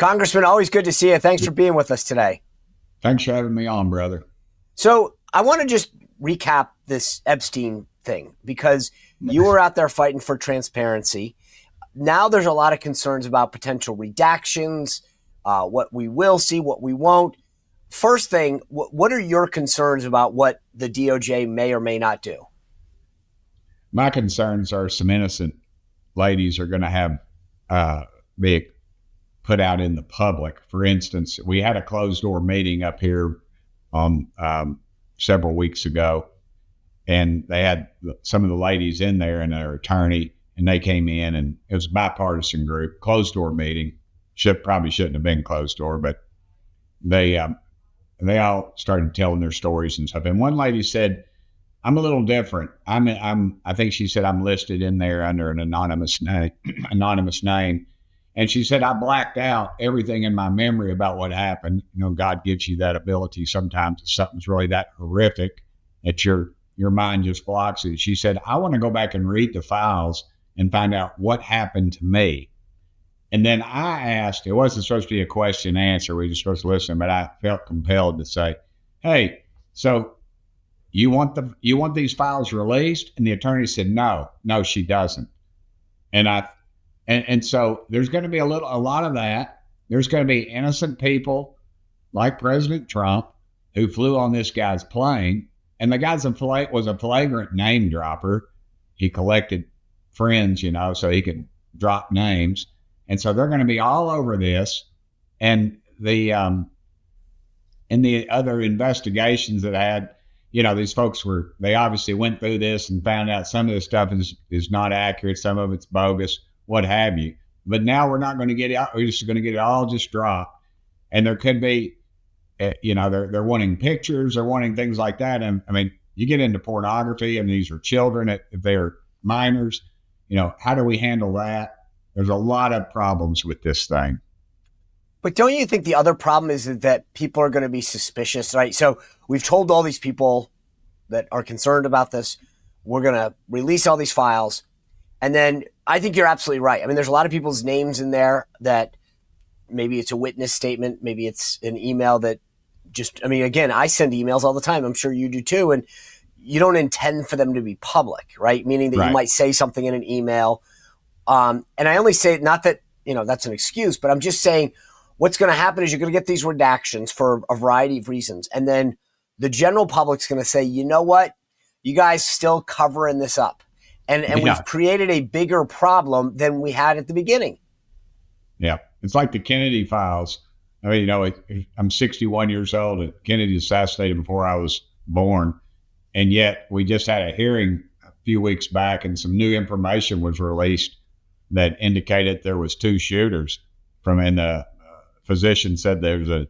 Congressman, always good to see you. Thanks for being with us today. Thanks for having me on, brother. So I want to just recap this Epstein thing because you were out there fighting for transparency. Now there's a lot of concerns about potential redactions, what we will see, what we won't. First thing, what are your concerns about what the DOJ may or may not do? My concerns are some innocent ladies are going to have be put out in the public. For instance, we had a closed door meeting up here several weeks ago, and they had some of the ladies in there and their attorney, and they came in, and it was a bipartisan group, closed door meeting. Probably shouldn't have been closed door, but they all started telling their stories and stuff. And one lady said, "I'm a little different. I think she said I'm listed in there under an anonymous name." And she said, "I blacked out everything in my memory about what happened." You know, God gives you that ability sometimes if something's really that horrific that your mind just blocks it. She said, "I want to go back and read the files and find out what happened to me." And then I asked, it wasn't supposed to be a question and answer, we were supposed to listen, but I felt compelled to say, "Hey, so you want these files released?" And the attorney said, no, she doesn't. And so there's going to be a lot of that. There's going to be innocent people like President Trump who flew on this guy's plane. And the guy was a flagrant name dropper. He collected friends, so he could drop names. And so they're going to be all over this. And the other investigations that I had, these folks they obviously went through this and found out some of this stuff is not accurate. Some of it's bogus, what have you. But now we're not going to get it out. We're just going to get it all just dropped. And there could be, they're wanting pictures, they're wanting things like that. And I mean, you get into pornography and these are children, if they're minors, how do we handle that? There's a lot of problems with this thing. But don't you think the other problem is that people are going to be suspicious, right? So we've told all these people that are concerned about this, we're going to release all these files. And then I think you're absolutely right. I mean, there's a lot of people's names in there that maybe it's a witness statement. Maybe it's an email that again, I send emails all the time. I'm sure you do too. And you don't intend for them to be public, right? Meaning that you might say something in an email. And I only say it, not that, that's an excuse, but I'm just saying what's going to happen is you're going to get these redactions for a variety of reasons. And then the general public's going to say, you know what? You guys still covering this up. And we've created a bigger problem than we had at the beginning. Yeah. It's like the Kennedy files. I mean, I'm 61 years old and Kennedy assassinated before I was born. And yet we just had a hearing a few weeks back and some new information was released that indicated there was two shooters and the physician said the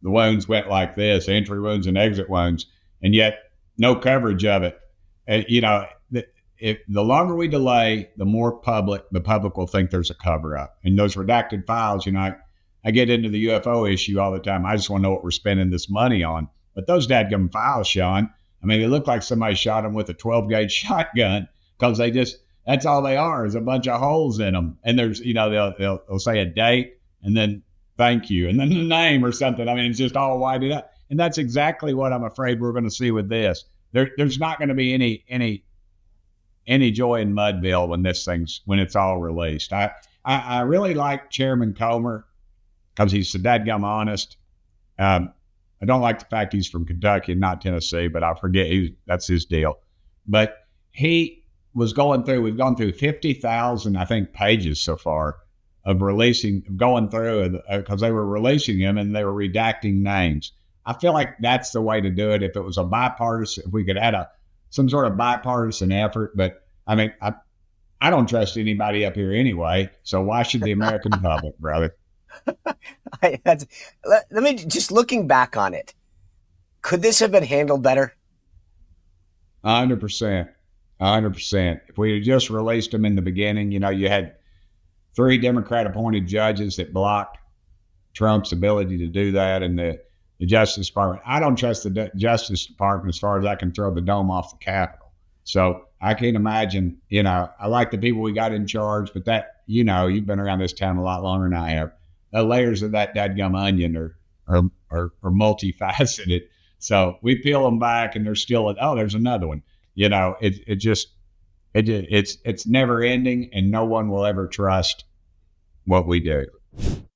wounds went like this, entry wounds and exit wounds, and yet no coverage of it. And, the longer we delay, the more the public will think there's a cover up. And those redacted files, I get into the UFO issue all the time. I just want to know what we're spending this money on. But those dadgum files, Sean, I mean, they look like somebody shot them with a 12-gauge shotgun because that's all they are is a bunch of holes in them. And there's, they'll say a date and then thank you and then the name or something. I mean, it's just all whited up. And that's exactly what I'm afraid we're going to see with this. There's not going to be any joy in Mudville when it's all released. I really like Chairman Comer because he's so dadgum honest. I don't like the fact he's from Kentucky and not Tennessee, but I forget that's his deal. But we've gone through 50,000, I think, pages so far of going through because they were releasing them and they were redacting names. I feel like that's the way to do it. If it was a bipartisan, if we could add some sort of bipartisan effort, but I mean, I don't trust anybody up here anyway. So why should the American public, brother? Let me just looking back on it. Could this have been handled better? 100%. If we had just released them in the beginning, you had 3 Democrat appointed judges that blocked Trump's ability to do that. And the Justice Department, I don't trust the Justice Department as far as I can throw the dome off the Capitol. So I can't imagine, I like the people we got in charge, but that, you've been around this town a lot longer than I have. the layers of that dadgum onion are multifaceted. So we peel them back, and there's still there's another one. It's never ending, and no one will ever trust what we do.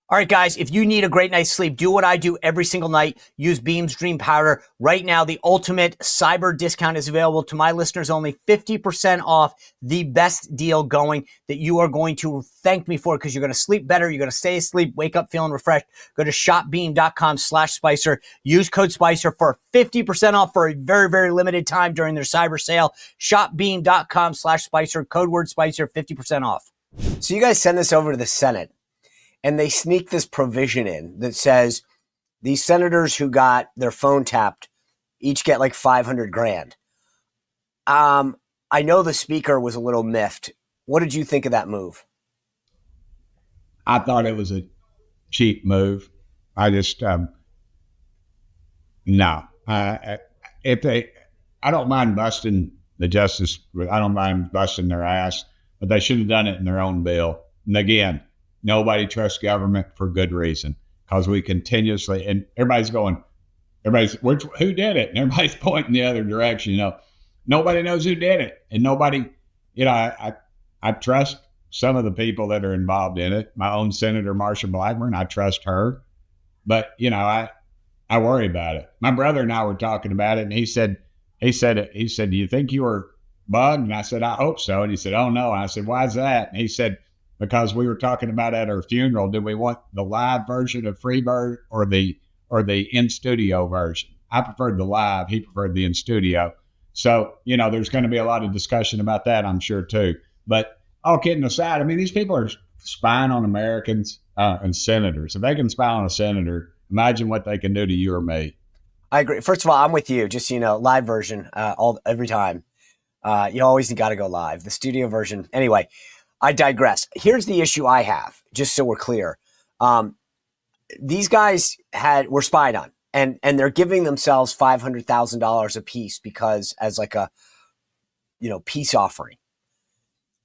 All right, guys, if you need a great night's sleep, do what I do every single night. Use Beam's Dream Powder. Right now, the ultimate cyber discount is available to my listeners, only 50% off, the best deal going that you are going to thank me for, because you're going to sleep better. You're going to stay asleep, wake up feeling refreshed. Go to shopbeam.com/Spicer. Use code Spicer for 50% off for a very, very limited time during their cyber sale. Shopbeam.com/Spicer, code word Spicer, 50% off. So you guys send this over to the Senate, and they sneak this provision in that says these senators who got their phone tapped each get like $500,000. I know the speaker was a little miffed. What did you think of that move? I thought it was a cheap move. I just no. I don't mind busting the justice. I don't mind busting their ass, but they should have done it in their own bill. And again, nobody trusts government for good reason, because we continuously, and who did it? And everybody's pointing the other direction. Nobody knows who did it. And nobody, I trust some of the people that are involved in it. My own Senator Marsha Blackburn, I trust her. But, I worry about it. My brother and I were talking about it, and he said, do you think you were bugged? And I said, I hope so. And he said, oh no. And I said, why is that? And he said, because we were talking about at our funeral, did we want the live version of Freebird or the in-studio version? I preferred the live. He preferred the in-studio. So, there's going to be a lot of discussion about that, I'm sure, too. But all kidding aside, I mean, these people are spying on Americans and senators. If they can spy on a senator, imagine what they can do to you or me. I agree. First of all, I'm with you. Just, live version every time. You always got to go live. The studio version. Anyway, I digress. Here's the issue I have, just so we're clear. These guys were spied on, and they're giving themselves $500,000 a piece because as like a, peace offering.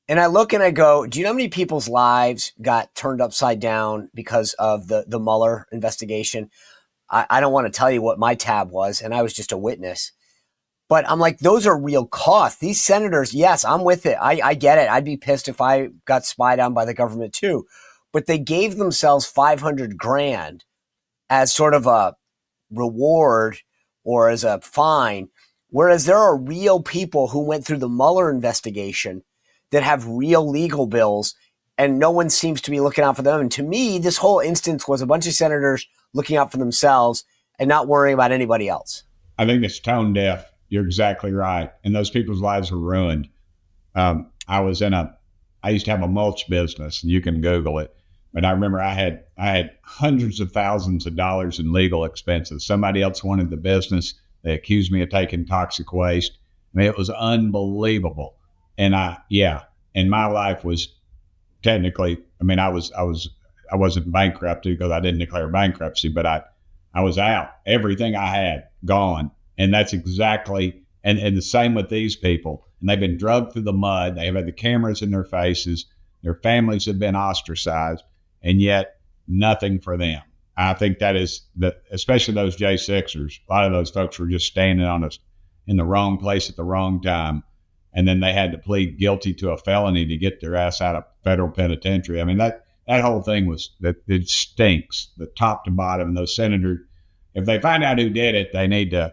And I look and I go, do you know how many people's lives got turned upside down because of the Mueller investigation? I don't want to tell you what my tab was, and I was just a witness. But I'm like, those are real costs. These senators, yes, I'm with it. I get it. I'd be pissed if I got spied on by the government too. But they gave themselves $500,000 as sort of a reward or as a fine. Whereas there are real people who went through the Mueller investigation that have real legal bills, and no one seems to be looking out for them. And to me, this whole instance was a bunch of senators looking out for themselves and not worrying about anybody else. I think it's tone deaf. You're exactly right. And those people's lives were ruined. I used to have a mulch business, and you can Google it. But I remember I had hundreds of thousands of dollars in legal expenses. Somebody else wanted the business. They accused me of taking toxic waste. I mean, it was unbelievable. And my life was technically, I wasn't bankrupted because I didn't declare bankruptcy, but I was out. Everything I had gone. And that's exactly, and the same with these people. And they've been drugged through the mud. They have had the cameras in their faces. Their families have been ostracized, and yet nothing for them. I think that is, especially those J6ers, a lot of those folks were just standing on us in the wrong place at the wrong time. And then they had to plead guilty to a felony to get their ass out of federal penitentiary. I mean, that whole thing it stinks, the top to bottom. Those senators, if they find out who did it, they need to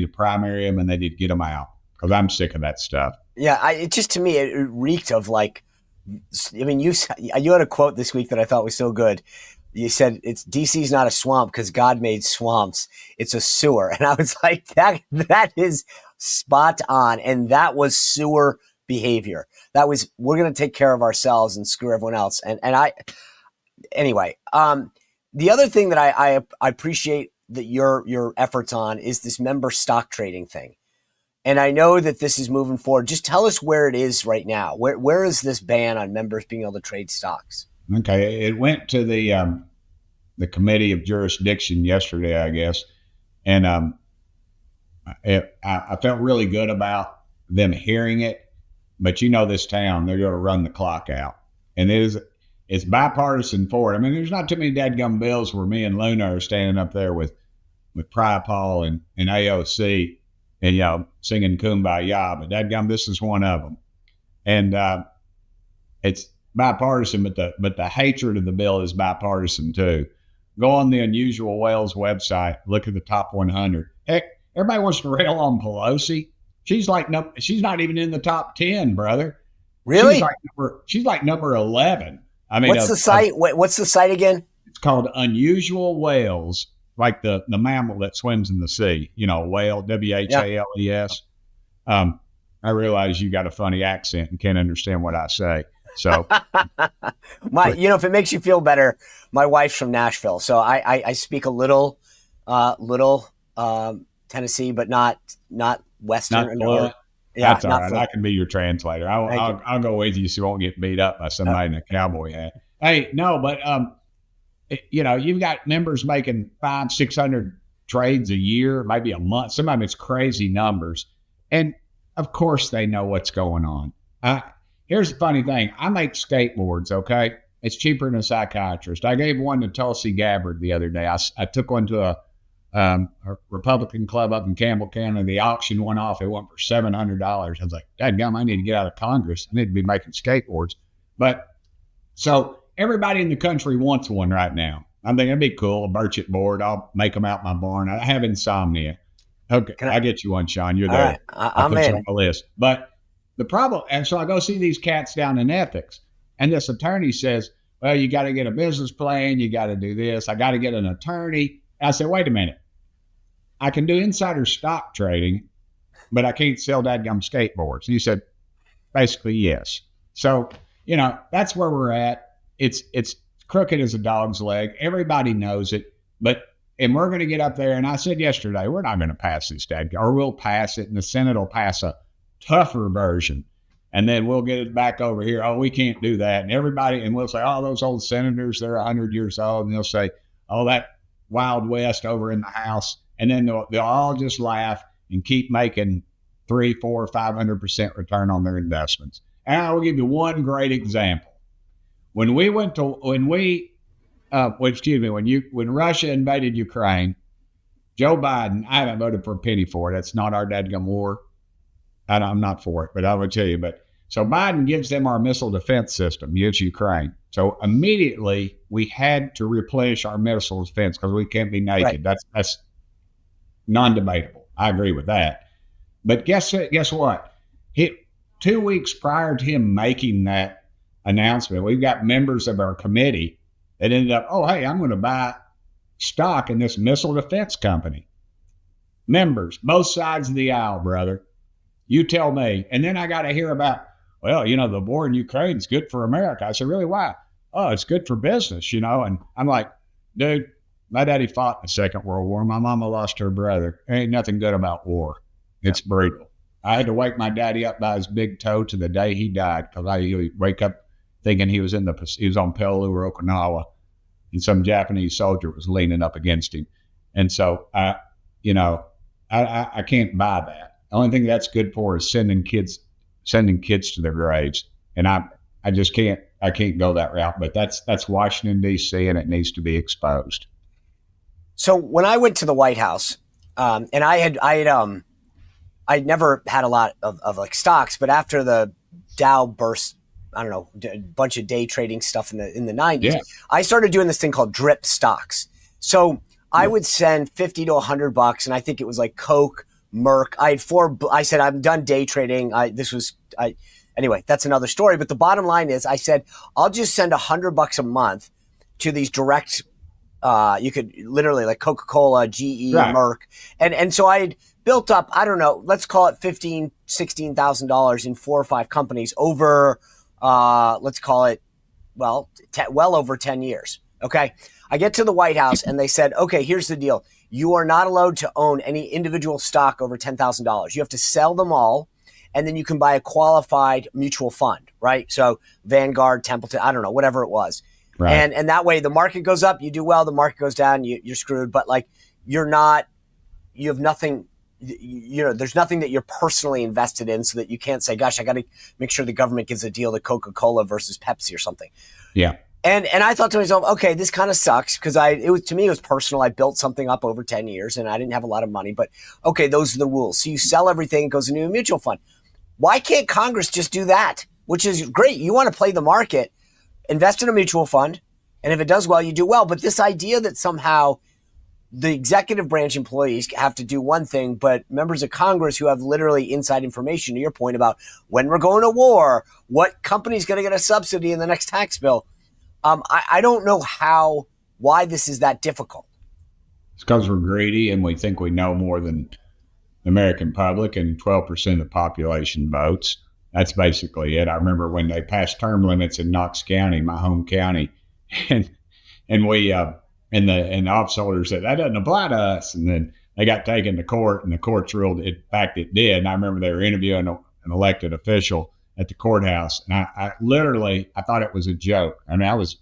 primary them, and they need to get them out, because I'm sick of that stuff. Yeah, it just, to me, it reeked of like, I mean, you had a quote this week that I thought was so good. You said DC's not a swamp because God made swamps. It's a sewer. And I was like, that is spot on. And that was sewer behavior. That was, we're going to take care of ourselves and screw everyone else. Anyway, the other thing that I appreciate that your efforts on is this member stock trading thing. And I know that this is moving forward. Just tell us where it is right now. Where is this ban on members being able to trade stocks? Okay, it went to the committee of jurisdiction yesterday, I guess, and I felt really good about them hearing it. But this town, they're going to run the clock out, and it's bipartisan for it. I mean, there's not too many dadgum bills where me and Luna are standing up there with Pry Paul and AOC and, singing Kumbaya, but dadgum, this is one of them. And it's bipartisan, but the hatred of the bill is bipartisan too. Go on the Unusual Whales website, look at the top 100. Heck, everybody wants to rail on Pelosi. She's not even in the top 10, brother. Really? She's like number 11. I mean, what's the site? What's the site again? It's called Unusual Whales, like the mammal that swims in the sea. Whale, WHALES. I realize you got a funny accent and can't understand what I say. So, if it makes you feel better, my wife's from Nashville, so I speak a little Tennessee, but not Western. That's all right. I can be your translator. I'll go with you so you won't get beat up by somebody in a cowboy hat. Hey, no, but you've got members making 500-600 trades a year, maybe a month. Sometimes it's crazy numbers, and of course they know what's going on. Here's the funny thing. I make skateboards, okay? It's cheaper than a psychiatrist. I gave one to Tulsi Gabbard the other day. I took one to a Republican club up in Campbell County. The auction went off. It went for $700. I was like, dadgum, I need to get out of Congress. I need to be making skateboards. But so everybody in the country wants one right now. I'm thinking it'd be cool, a Burchett board. I'll make them out my barn. I have insomnia. Okay, I get you one, Sean. You're there. Right. I'll put you on the list. But the problem, and so I go see these cats down in ethics, and this attorney says, well, you got to get a business plan. You got to do this. I got to get an attorney. And I said, wait a minute. I can do insider stock trading, but I can't sell dadgum skateboards. And he said, basically, yes. So, that's where we're at. It's crooked as a dog's leg. Everybody knows it, and we're going to get up there. And I said yesterday, we're not going to pass this dadgum, or we'll pass it, and the Senate will pass a tougher version. And then we'll get it back over here. Oh, we can't do that. And we'll say, oh, those old senators, they're 100 years old. And they'll say, oh, that Wild West over in the House. And then they'll all just laugh and keep making 300%, 400%, 500% return on their investments. And I will give you one great example. When Russia invaded Ukraine, Joe Biden, I haven't voted for a penny for it. That's not our dadgum war. I'm not for it, but I will tell you. So Biden gives them our missile defense system, gives Ukraine. So immediately we had to replenish our missile defense because we can't be naked. Right. That's non-debatable. I agree with that. But guess what? 2 weeks prior to him making that announcement, we've got members of our committee that ended up, oh, hey, I'm going to buy stock in this missile defense company. Members, both sides of the aisle, brother. You tell me. And then I got to hear about, well, the war in Ukraine is good for America. I said, really, why? Oh, it's good for business, And I'm like, dude, my daddy fought in the Second World War. My mama lost her brother. There ain't nothing good about war. It's brutal. I had to wake my daddy up by his big toe to the day he died because I usually wake up thinking he was on Peleliu or Okinawa, and some Japanese soldier was leaning up against him. And so I can't buy that. The only thing that's good for is sending kids to their graves. And I just can't go that route. But that's Washington, D.C., and it needs to be exposed. So when I went to the White House, and I'd never had a lot of like stocks, but after the Dow burst, I don't know, a bunch of day trading stuff in the 90s, I started doing this thing called drip stocks. So I would send $50 to $100, and I think it was like Coke, Merck. I said, I'm done day trading. Anyway, that's another story. But the bottom line is I said, I'll just send $100 a month to these direct, you could literally like Coca-Cola, GE, right. Merck. And so I had built up, I don't know, let's call it $15,000, $16,000 in 4 or 5 companies over, let's call it, well over 10 years. Okay. I get to the White House and they said, okay, here's the deal. You are not allowed to own any individual stock over $10,000. You have to sell them all, and then you can buy a qualified mutual fund, right? So Vanguard, Templeton, I don't know, whatever it was. Right. And that way the market goes up, you do well, the market goes down, you're screwed. But like you have nothing, there's nothing that you're personally invested in so that you can't say, gosh, I got to make sure the government gives a deal to Coca-Cola versus Pepsi or something. Yeah. And I thought to myself, okay, this kind of sucks because to me it was personal. I built something up over 10 years and I didn't have a lot of money, but okay, those are the rules. So you sell everything, it goes into a mutual fund. Why can't Congress just do that? Which is great. You want to play the market, invest in a mutual fund, and if it does well, you do well. But this idea that somehow the executive branch employees have to do one thing, but members of Congress who have literally inside information, to your point about when we're going to war, what company's going to get a subsidy in the next tax bill, I don't know why this is that difficult. It's because we're greedy and we think we know more than the American public, and 12% of the population votes. That's basically it. I remember when they passed term limits in Knox County, my home county, and we and the office holders said that doesn't apply to us, and then they got taken to court, and the courts ruled in fact it did. And I remember they were interviewing an elected official at the courthouse, and I literally thought it was a joke. I mean, I was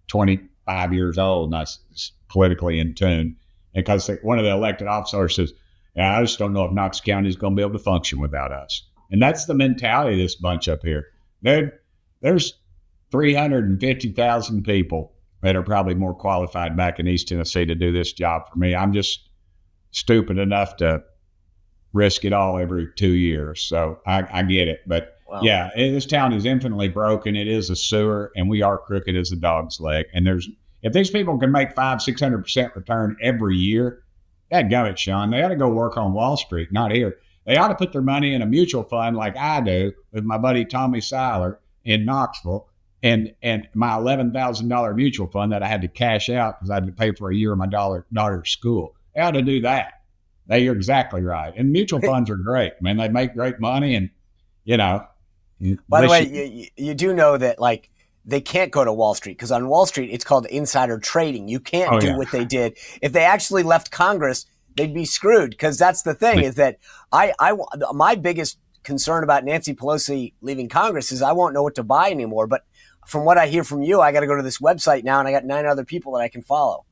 25 years old and I was politically in tune, because one of the elected officers says, "Yeah, I just don't know if Knox County is going to be able to function without us." And that's the mentality of this bunch up here. There's 350,000 people that are probably more qualified back in East Tennessee to do this job for me. I'm just stupid enough to risk it all every 2 years. So I get it. But wow. Yeah, this town is infinitely broken. It is a sewer, and we are crooked as a dog's leg. And if these people can make 500-600% return every year, dadgummit, Sean, they ought to go work on Wall Street, not here. They ought to put their money in a mutual fund like I do with my buddy Tommy Seiler in Knoxville, and my $11,000 mutual fund that I had to cash out because I had to pay for a year of my daughter's school. They ought to do that. You're exactly right. And mutual funds are great. I mean, they make great money, and By the way, you do know that like they can't go to Wall Street because on Wall Street it's called insider trading. You can't do what they did. If they actually left Congress, they'd be screwed, because that's the thing is that my biggest concern about Nancy Pelosi leaving Congress is I won't know what to buy anymore. But from what I hear from you, I got to go to this website now, and I got 9 other people that I can follow.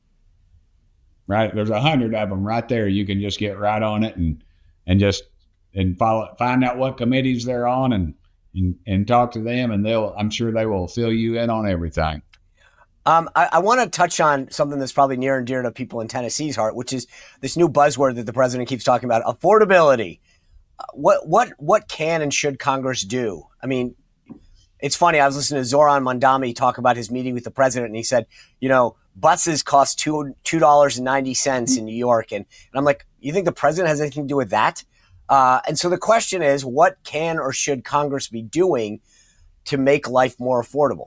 Right. There's 100 of them right there. You can just get right on it and follow, find out what committees they're on and talk to them, and I'm sure they will fill you in on everything. I want to touch on something that's probably near and dear to people in Tennessee's heart, which is this new buzzword that the president keeps talking about, affordability. What can and should Congress do? I mean, it's funny. I was listening to Zoran Mondami talk about his meeting with the president, and he said, buses cost $2.90 in New York. And I'm like, you think the president has anything to do with that? And so the question is, what can or should Congress be doing to make life more affordable?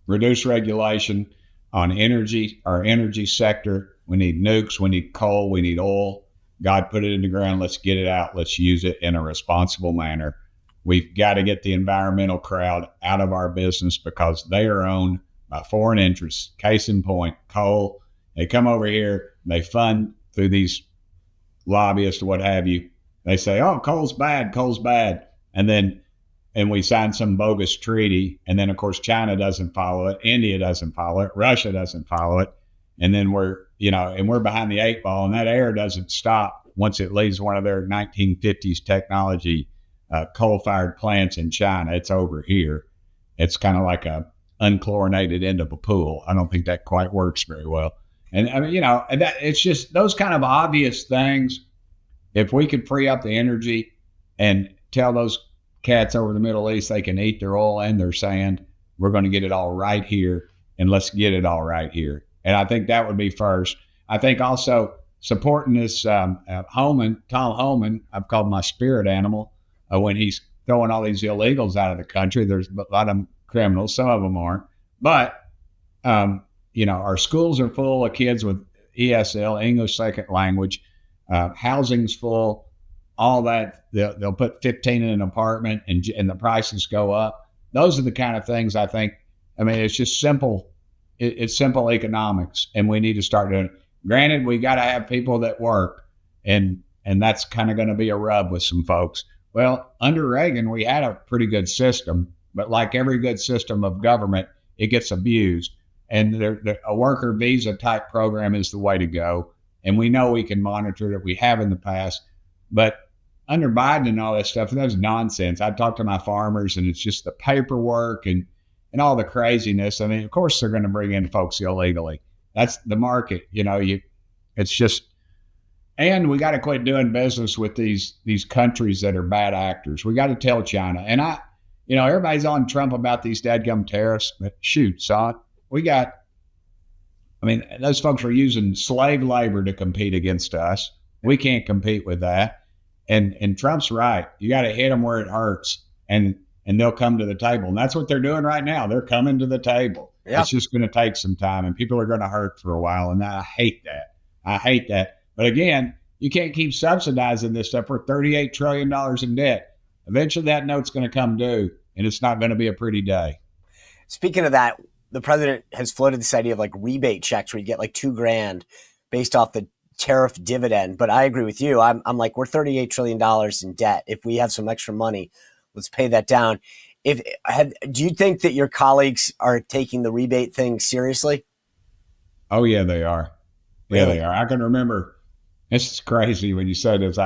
Reduce regulation on energy, our energy sector. We need nukes, we need coal, we need oil. God put it in the ground. Let's get it out. Let's use it in a responsible manner. We've got to get the environmental crowd out of our business because they are owned by foreign interests. Case in point, coal. They come over here, they fund through these lobbyists or what have you. They say, oh, coal's bad. And we sign some bogus treaty. And then, of course, China doesn't follow it. India doesn't follow it. Russia doesn't follow it. And then we're behind the 8 ball, and that air doesn't stop once it leaves one of their 1950s technology coal-fired plants in China. It's over here. It's kind of like a unchlorinated end of a pool. I don't think that quite works very well. And I mean, and that it's just those kind of obvious things. If we could free up the energy and tell those cats over the Middle East they can eat their oil and their sand, we're going to get it all right here, and let's get it all right here. And I think that would be first. I think also supporting this Tom Homan, I've called my spirit animal, when he's throwing all these illegals out of the country. There's a lot of criminals, some of them aren't. But, our schools are full of kids with ESL, English Second Language. Housing's full, all that. They'll put 15 in an apartment and the prices go up. Those are the kind of things I think. I mean, it's just simple. It's simple economics, and we need to start doing it. Granted, we got to have people that work, and that's kind of going to be a rub with some folks. Well, under Reagan, we had a pretty good system, but like every good system of government, it gets abused. And a worker visa type program is the way to go. And we know we can monitor it. We have in the past. But under Biden and all that stuff, that's nonsense. I talk to my farmers, and it's just the paperwork, and and all the craziness. I mean, of course they're going to bring in folks illegally. That's the market. It's just, and we got to quit doing business with these countries that are bad actors. We got to tell China. And everybody's on Trump about these dadgum tariffs, but shoot, son, those folks are using slave labor to compete against us. We can't compete with that. And Trump's right. You got to hit them where it hurts, and they'll come to the table. And that's what they're doing right now. They're coming to the table. Yeah. It's just going to take some time, and people are going to hurt for a while. And I hate that. But again, you can't keep subsidizing this stuff. We're $38 trillion in debt. Eventually that note's going to come due, and it's not going to be a pretty day. Speaking of that, the president has floated this idea of like rebate checks where you get like $2,000 based off the tariff dividend. But I agree with you. I'm like, we're $38 trillion in debt. If we have some extra money, let's pay that down. Do you think that your colleagues are taking the rebate thing seriously? Oh yeah, they are. Yeah, Really? they are. I can remember. This is crazy when you said this.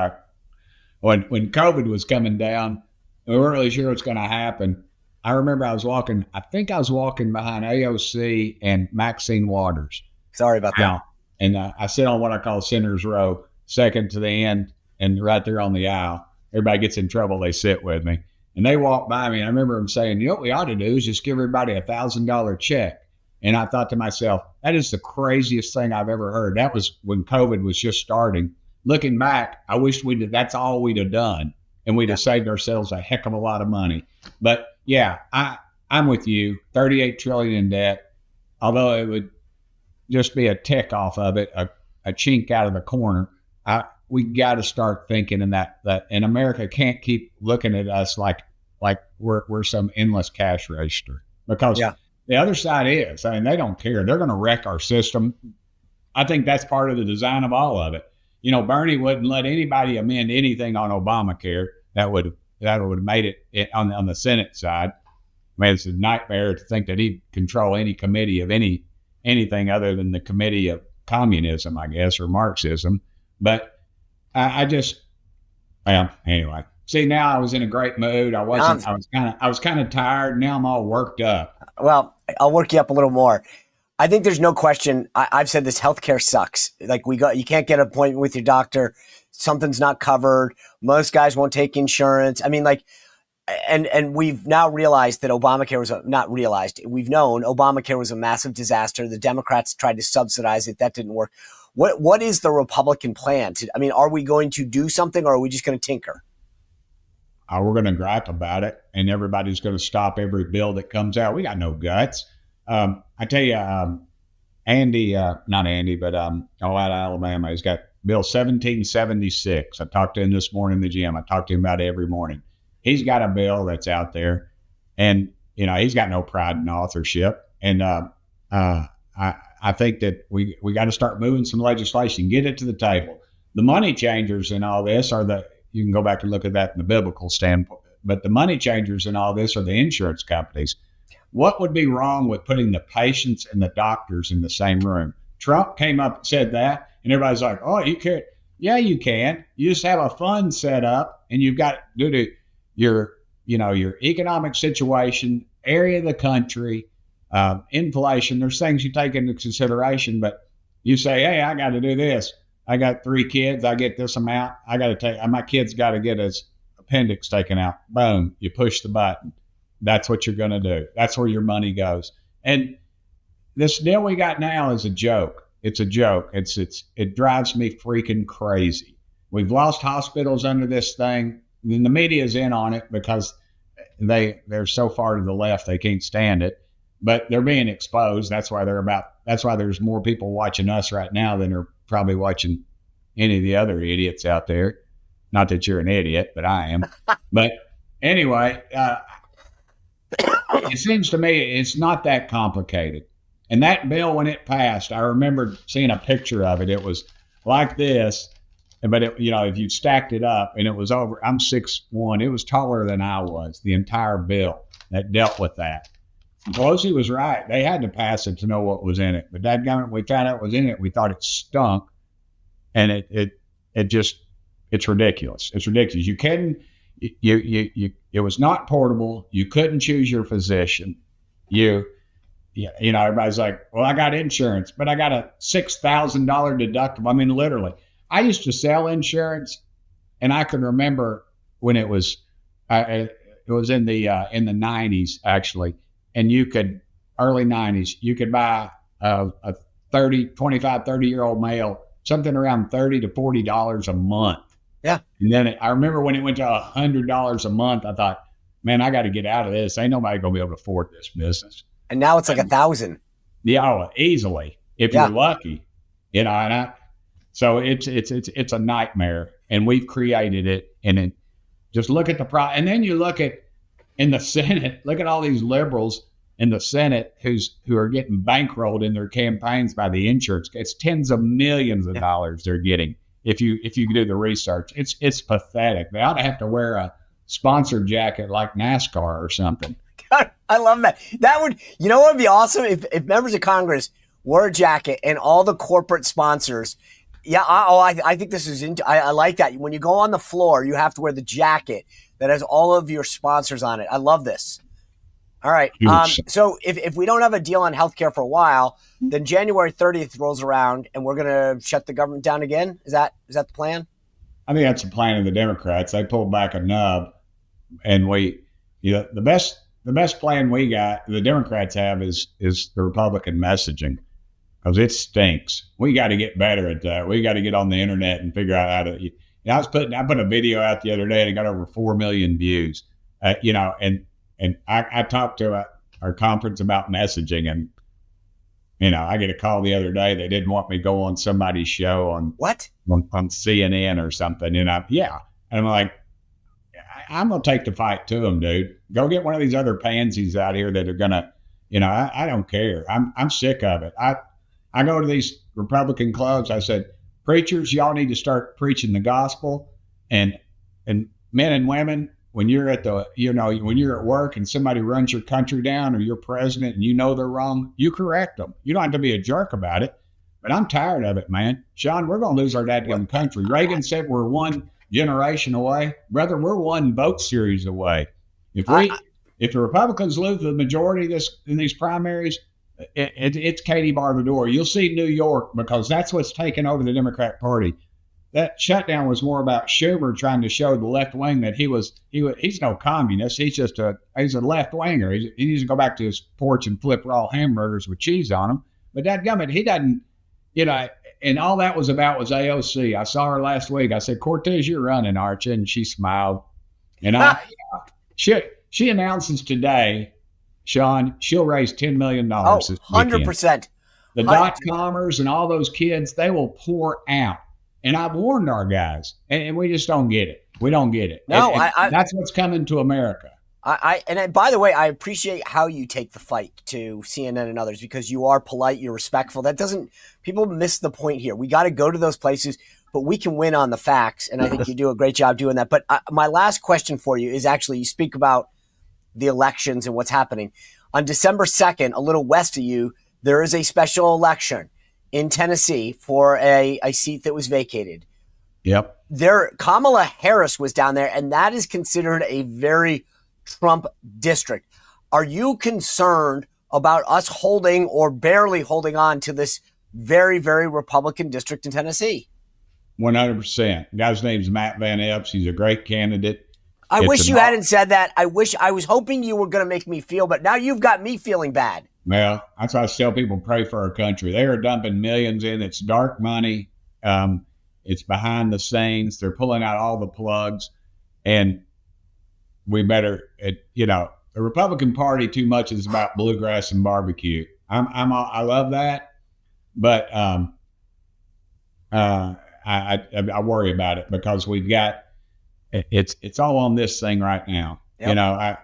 When COVID was coming down, we weren't really sure what's going to happen. I remember I was walking behind AOC and Maxine Waters. Sorry about that. And I sit on what I call Center's Row, second to the end, and right there on the aisle. Everybody gets in trouble, they sit with me. And they walk by me, and I remember them saying, what we ought to do is just give everybody $1,000 check. And I thought to myself, that is the craziest thing I've ever heard. That was when COVID was just starting. Looking back, I wish that's all we'd have done, and we'd have saved ourselves a heck of a lot of money. But yeah, I'm with you. 38 trillion in debt, although it would just be a tick off of it, a chink out of the corner. We got to start thinking in that and America can't keep looking at us like we're some endless cash register, because the other side is, they don't care. They're going to wreck our system. I think that's part of the design of all of it. Bernie wouldn't let anybody amend anything on Obamacare. That would have made it on the Senate side. It's a nightmare to think that he'd control any committee of anything other than the committee of communism, I guess, or Marxism. But anyway. See, now I was in a great mood. I was kind of tired. Now I'm all worked up. Well, I'll work you up a little more. I think there's no question. I've said this: healthcare sucks. Like you can't get an appointment with your doctor. Something's not covered. Most guys won't take insurance. And we've now realized that Obamacare we've known Obamacare was a massive disaster. The Democrats tried to subsidize it. That didn't work. What is the Republican plan? Are we going to do something, or are we just going to tinker? We're going to gripe about it, and everybody's going to stop every bill that comes out. We got no guts. I tell you, Andy, not Andy, but out of Alabama, he's got Bill 1776. I talked to him this morning in the gym. I talk to him about it every morning. He's got a bill that's out there, and he's got no pride in authorship. And I think that we got to start moving some legislation, get it to the table. The money changers in all this you can go back and look at that in the biblical standpoint, but the money changers in all this are the insurance companies. What would be wrong with putting the patients and the doctors in the same room? Trump came up and said that, and everybody's like, oh, you can't. Yeah, you can. You just have a fund set up, and you've got due to your economic situation, area of the country, inflation. There's things you take into consideration, but you say, hey, I got to do this. I got 3 kids. I get this amount. My kid's got to get his appendix taken out. Boom. You push the button. That's what you're going to do. That's where your money goes. And this deal we got now is a joke. It's a joke. It drives me freaking crazy. We've lost hospitals under this thing. And the media's in on it because they're so far to the left they can't stand it. But they're being exposed. That's why there's more people watching us right now than are probably watching any of the other idiots out there. Not that you're an idiot, but I am. But anyway, it seems to me it's not that complicated. And that bill, when it passed, I remember seeing a picture of it. It was like this, but if you stacked it up, and it was over. I'm 6'1". It was taller than I was. The entire bill that dealt with that. Pelosi was right. They had to pass it to know what was in it. But that government, we found out what was in it. We thought it stunk, and it's ridiculous. It's ridiculous. You couldn't. It was not portable. You couldn't choose your physician. everybody's like, well, I got insurance, but I got a $6,000 deductible. I mean, literally, I used to sell insurance, and I can remember when it was in the '90s actually, and early '90s, you could buy a 30-year-old male something around $30 to $40 a month. Yeah. And then I remember when it went to $100 a month, I thought, man, I got to get out of this. Ain't nobody gonna be able to afford this business. And now it's like 1,000. Yeah, easily if you're lucky, so it's a nightmare, and we've created it. And it, just look at and then you look at in the Senate, look at all these liberals in the Senate who are getting bankrolled in their campaigns by the insurance. It's tens of millions of dollars they're getting. If you do the research, it's pathetic. They ought to have to wear a sponsor jacket like NASCAR or something. God, I love that. That would, what would be awesome if members of Congress wore a jacket and all the corporate sponsors. Yeah, I think this is I like that. When you go on the floor, you have to wear the jacket that has all of your sponsors on it. I love this. All right. So if we don't have a deal on healthcare for a while, then January 30th rolls around and we're going to shut the government down again. Is that the plan? I think that's the plan of the Democrats. They pulled back a nub, and the best plan the Democrats have is the Republican messaging, because it stinks. We got to get better at that. We got to get on the internet and figure out how to. I put a video out the other day and it got over 4 million views. And I talked to our conference about messaging, and I get a call the other day. They didn't want me to go on somebody's show on CNN or something. And I'm like, I'm gonna take the fight to them, dude. Go get one of these other pansies out here that are gonna, I don't care. I'm sick of it. I go to these Republican clubs. I said, preachers, y'all need to start preaching the gospel, and men and women. When you're when you're at work and somebody runs your country down, or you're president and they're wrong, you correct them. You don't have to be a jerk about it. But I'm tired of it, man. Sean, we're going to lose our dadgum country. Reagan said we're one generation away. Brother, we're one vote series away. If the Republicans lose the majority in these primaries, it's Katie bar the door. You'll see New York, because that's what's taken over the Democrat Party. That shutdown was more about Schumer trying to show the left wing that he's no communist. He's a left winger. He needs to go back to his porch and flip raw hamburgers with cheese on them. But dadgummit, he doesn't, and all that was about was AOC. I saw her last week. I said, Cortez, you're running, aren't you? And she smiled. And she announces today, Sean, she'll raise $10 million. Oh, 100%. The dot-commers and all those kids, they will pour out. And I've warned our guys, and we just don't get it. We don't get it. No, that's what's coming to America. And by the way, I appreciate how you take the fight to CNN and others, because you are polite, you're respectful. People miss the point here. We got to go to those places, but we can win on the facts. And I think you do a great job doing that. But my last question for you is actually, you speak about the elections and what's happening. On December 2nd, a little west of you, there is a special election in Tennessee for a seat that was vacated. Yep. Kamala Harris was down there, and that is considered a very Trump district. Are you concerned about us holding or barely holding on to this very, very Republican district in Tennessee? 100%. The guy's name's Matt Van Epps. He's a great candidate. I wish you hadn't said that. I was hoping you were going to make me feel, but now you've got me feeling bad. Well, that's why I tell people, pray for our country. They are dumping millions in. It's dark money. It's behind the scenes. They're pulling out all the plugs, and we better, the Republican Party too much is about bluegrass and barbecue. I love that, but I worry about it, because we've got it's all on this thing right now. Yep.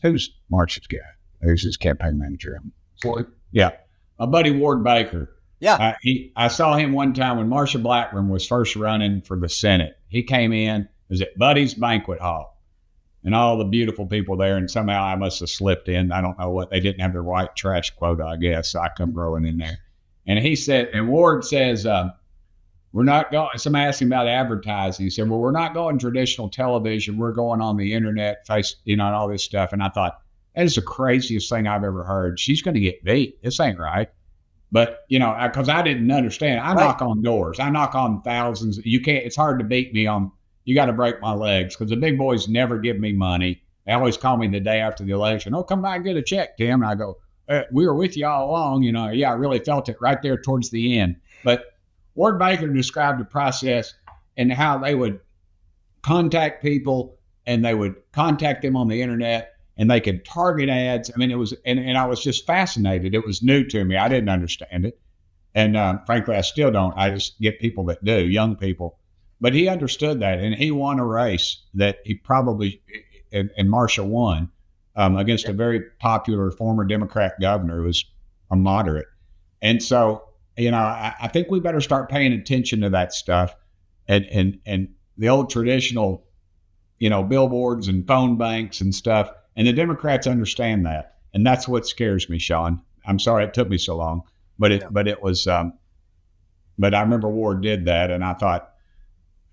Who's March's guy? Who's his campaign manager? Floyd. Yeah. My buddy Ward Baker. Yeah. I saw him one time when Marsha Blackburn was first running for the Senate. He came in, it was at Buddy's banquet hall, and all the beautiful people there. And somehow I must have slipped in. I don't know what, they didn't have their white trash quota, I guess. So I come rolling in there. And he said, and Ward says, we're not going, somebody asked him about advertising. He said, well, we're not going traditional television. We're going on the internet, and all this stuff. And I thought, that is the craziest thing I've ever heard. She's going to get beat. This ain't right. But, because I didn't understand. I knock on doors. I knock on thousands. You can't, it's hard to beat me on, you got to break my legs because the big boys never give me money. They always call me the day after the election. Oh, come by and get a check, Tim. And I go, we were with you all along. Yeah, I really felt it right there towards the end. But Ward Baker described the process and how they would contact people and they would contact them on the internet and they could target ads. I mean, it was, and I was just fascinated. It was new to me. I didn't understand it. And frankly, I still don't. I just get people that do, young people. But he understood that, and he won a race that he probably, and Marshall won against a very popular former Democrat governor who was a moderate. And so, I think we better start paying attention to that stuff and the old traditional, billboards and phone banks and stuff. And the Democrats understand that. And that's what scares me, Sean. I'm sorry it took me so long, but it was, but I remember Ward did that. And I thought,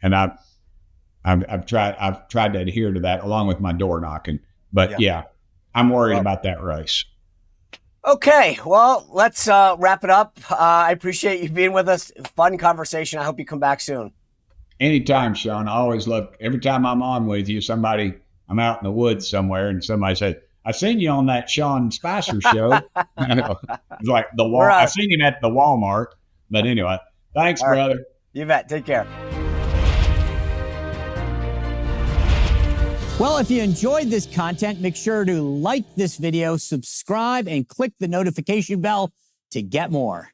and I've tried to adhere to that along with my door knocking, but I'm worried about that race. Okay. Well, let's wrap it up. I appreciate you being with us. Fun conversation. I hope you come back soon. Anytime, Sean. I always look, every time I'm on with you, I'm out in the woods somewhere and somebody said, I seen you on that Sean Spicer show. It's like I seen him at the Walmart. But anyway, thanks, brother. You bet. Take care. Well, if you enjoyed this content, make sure to like this video, subscribe, and click the notification bell to get more.